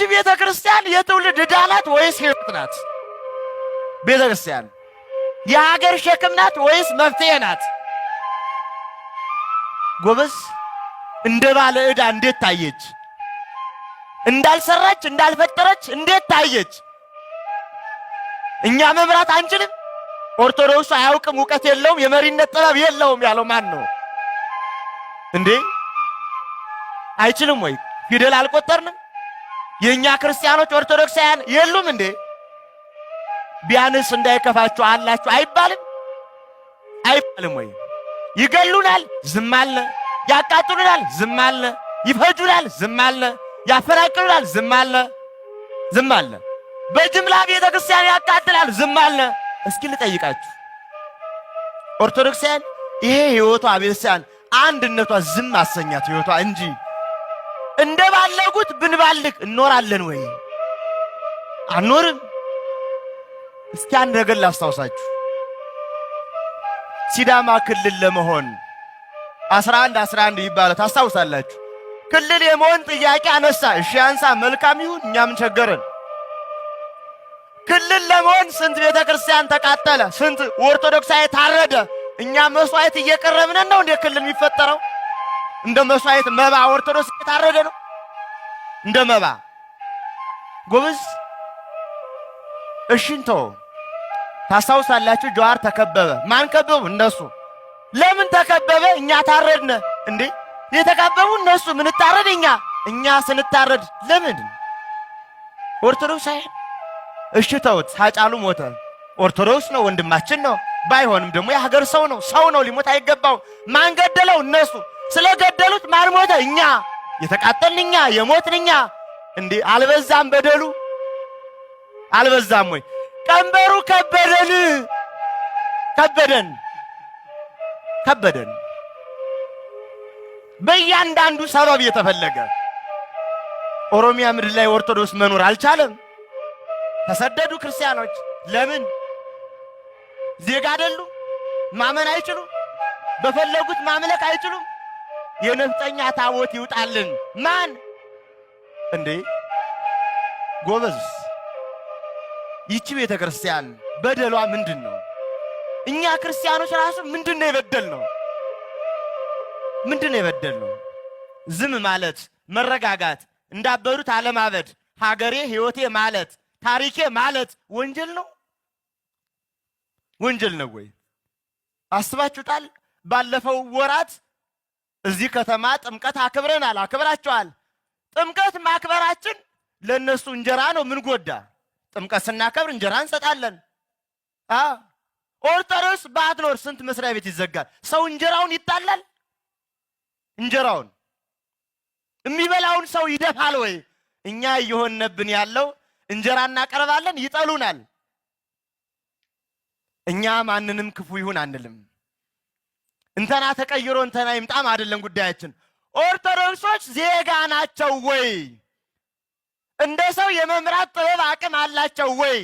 ቤተክርስቲያን የትውልድ ዕዳ ናት ወይስ ሕይወት ናት? ቤተክርስቲያን የሀገር ሸክም ናት ወይስ መፍትሄ ናት? ጎበዝ፣ እንደ ባለ ዕዳ እንዴት ታየች? እንዳልሰራች እንዳልፈጠረች እንዴት ታየች? እኛ መምራት አንችልም? ኦርቶዶክሱ አያውቅም፣ ዕውቀት የለውም፣ የመሪነት ጥበብ የለውም ያለው ማን ነው እንዴ? አይችልም ወይ? ፊደል አልቆጠርንም? የኛ ክርስቲያኖች ኦርቶዶክሳውያን የሉም እንዴ? ቢያንስ እንዳይከፋችሁ አላችሁ አይባልም? አይባልም ወይ? ይገሉናል፣ ዝም አለ። ያቃጥሉናል፣ ዝም አለ። ይፈጁናል፣ ዝም አለ። ያፈናቅሉናል፣ ዝም አለ። ዝም አለ። በጅምላ ቤተክርስቲያን ያቃጥላል፣ ዝም አለ። እስኪ ልጠይቃችሁ ኦርቶዶክሳውያን፣ ይሄ ሕይወቷ ቤተክርስቲያን አንድነቷ ዝም አሰኛት ሕይወቷ እንጂ እንደባለጉት ብንባልግ እኖራለን ወይ? አንኖርም። እስኪ አንድ ነገር ላስታውሳችሁ። ሲዳማ ክልል ለመሆን 11 ይባላል፣ ታስታውሳላችሁ? ክልል የመሆን ጥያቄ አነሳ። እሺ አንሳ፣ መልካም ይሁን፣ እኛም ቸገረን። ክልል ለመሆን ስንት ቤተክርስቲያን ተቃጠለ፣ ስንት ኦርቶዶክሳዊ ታረደ። እኛ መስዋዕት እየቀረብን ነው እንደ ክልል የሚፈጠረው? እንደ መስዋዕት መባ ኦርቶዶክስ የታረደ ነው እንደ መባ። ጎበዝ፣ እሽንቶ ታስታውሳላችሁ? ጀዋር ተከበበ። ማን ከበቡ? እነሱ። ለምን ተከበበ? እኛ ታረድነ እንዴ? የተከበቡ እነሱ፣ ምን ታረድ እኛ ስንታረድ ለምን? ኦርቶዶክስ አይደል? እሺ ተውት። ሃጫሉ ሞተ። ኦርቶዶክስ ነው፣ ወንድማችን ነው። ባይሆንም ደግሞ የሀገር ሰው ነው። ሰው ነው፣ ሊሞት አይገባው። ማን ገደለው? እነሱ። ስለገደሉት ማን ሞተ? እኛ። የተቃጠልን እኛ፣ የሞትን እኛ። እንዴ አልበዛም በደሉ? አልበዛም ወይ? ቀንበሩ ከበደን። በእያንዳንዱ ሰበብ የተፈለገ ኦሮሚያ ምድር ላይ ኦርቶዶክስ መኖር አልቻለም። ተሰደዱ ክርስቲያኖች። ለምን? ዜጋ አይደሉ? ማመን አይችሉም። በፈለጉት ማምለክ አይችሉም። የነፍጠኛ ታቦት ይውጣልን። ማን እንዴ? ጎበዝ፣ ይቺ ቤተ ክርስቲያን በደሏ ምንድን ነው? እኛ ክርስቲያኖች ራሱ ምንድን ነው የበደልነው? ምንድን ነው የበደልነው? ዝም ማለት፣ መረጋጋት፣ እንዳበዱት አለማበድ፣ ሀገሬ ሕይወቴ ማለት፣ ታሪኬ ማለት ወንጀል ነው? ወንጀል ነው ወይ? አስባችሁታል? ባለፈው ወራት እዚህ ከተማ ጥምቀት አክብረናል፣ አክብራችኋል። ጥምቀት ማክበራችን ለነሱ እንጀራ ነው። ምን ጎዳ? ጥምቀት ስናከብር እንጀራ እንሰጣለን። ኦርቶዶክስ ባትኖር ስንት መስሪያ ቤት ይዘጋል። ሰው እንጀራውን ይጣላል። እንጀራውን የሚበላውን ሰው ይደፋል ወይ? እኛ እየሆነብን ያለው እንጀራ እናቀርባለን፣ ይጠሉናል። እኛ ማንንም ክፉ ይሁን አንልም። እንተና ተቀይሮ እንተና ይምጣም አይደለም ጉዳያችን። ኦርቶዶክሶች ዜጋ ናቸው ወይ? እንደ ሰው የመምራት ጥበብ አቅም አላቸው ወይ?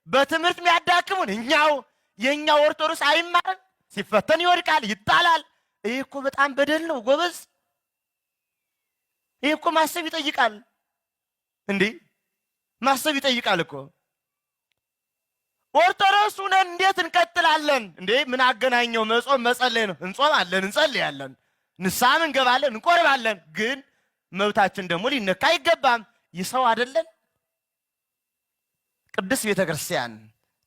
በትምህርት የሚያዳክሙን እኛው። የኛው ኦርቶዶክስ አይማርም፣ ሲፈተን ይወድቃል፣ ይጣላል። ይሄ እኮ በጣም በደል ነው ጎበዝ። ይሄ እኮ ማሰብ ይጠይቃል እንዴ! ማሰብ ይጠይቃል እኮ። ኦርቶዶክስ ነን እንዴት እንቀጥላለን እንዴ? ምን አገናኘው? መጾም መጸለይ ነው። እንጾማለን፣ እንጸልያለን፣ ንስሐም እንገባለን፣ እንቆርባለን። ግን መብታችን ደግሞ ሊነካ አይገባም። ይሰው አይደለን? ቅድስት ቤተክርስቲያን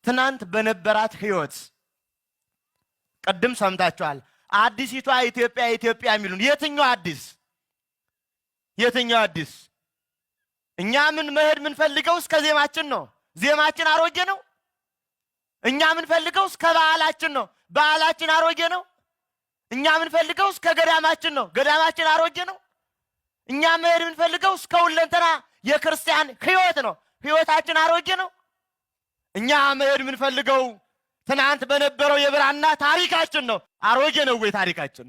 ትናንት በነበራት ሕይወት ቅድም ሰምታችኋል። አዲሲቷ ኢትዮጵያ ኢትዮጵያ የሚሉን የትኛው አዲስ? የትኛው አዲስ? እኛ ምን መሄድ ምን ፈልገው እስከ ዜማችን ነው። ዜማችን አሮጌ ነው። እኛ ምን ፈልገው እስከ በዓላችን ነው። በዓላችን አሮጌ ነው። እኛ ምን ፈልገው እስከ ገዳማችን ነው። ገዳማችን አሮጌ ነው። እኛ መሄድ ምን ፈልገው እስከ ሁለንተና የክርስቲያን ሕይወት ነው። ሕይወታችን አሮጌ ነው። እኛ መሄድ ምን ፈልገው ትናንት በነበረው የብራና ታሪካችን ነው። አሮጌ ነው ወይ ታሪካችን?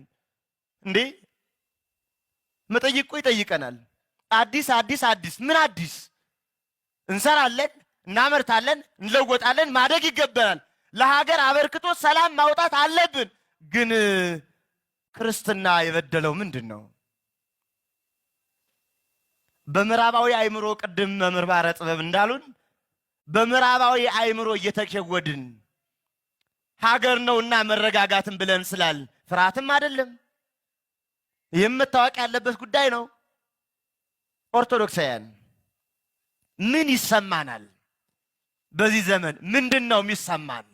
እንዴ መጠይቁ ይጠይቀናል። አዲስ አዲስ አዲስ ምን አዲስ? እንሰራለን፣ እናመርታለን፣ እንለወጣለን፣ ማደግ ይገባናል። ለሀገር አበርክቶ ሰላም ማውጣት አለብን። ግን ክርስትና የበደለው ምንድን ነው? በምዕራባዊ አእምሮ ቅድም መምህር ባረ ጥበብ እንዳሉን በምዕራባዊ አእምሮ እየተሸወድን ሀገር ነውና መረጋጋትን ብለን ስላል ፍርሃትም አይደለም። ይህም መታወቅ ያለበት ጉዳይ ነው። ኦርቶዶክሳውያን ምን ይሰማናል? በዚህ ዘመን ምንድን ነው የሚሰማን?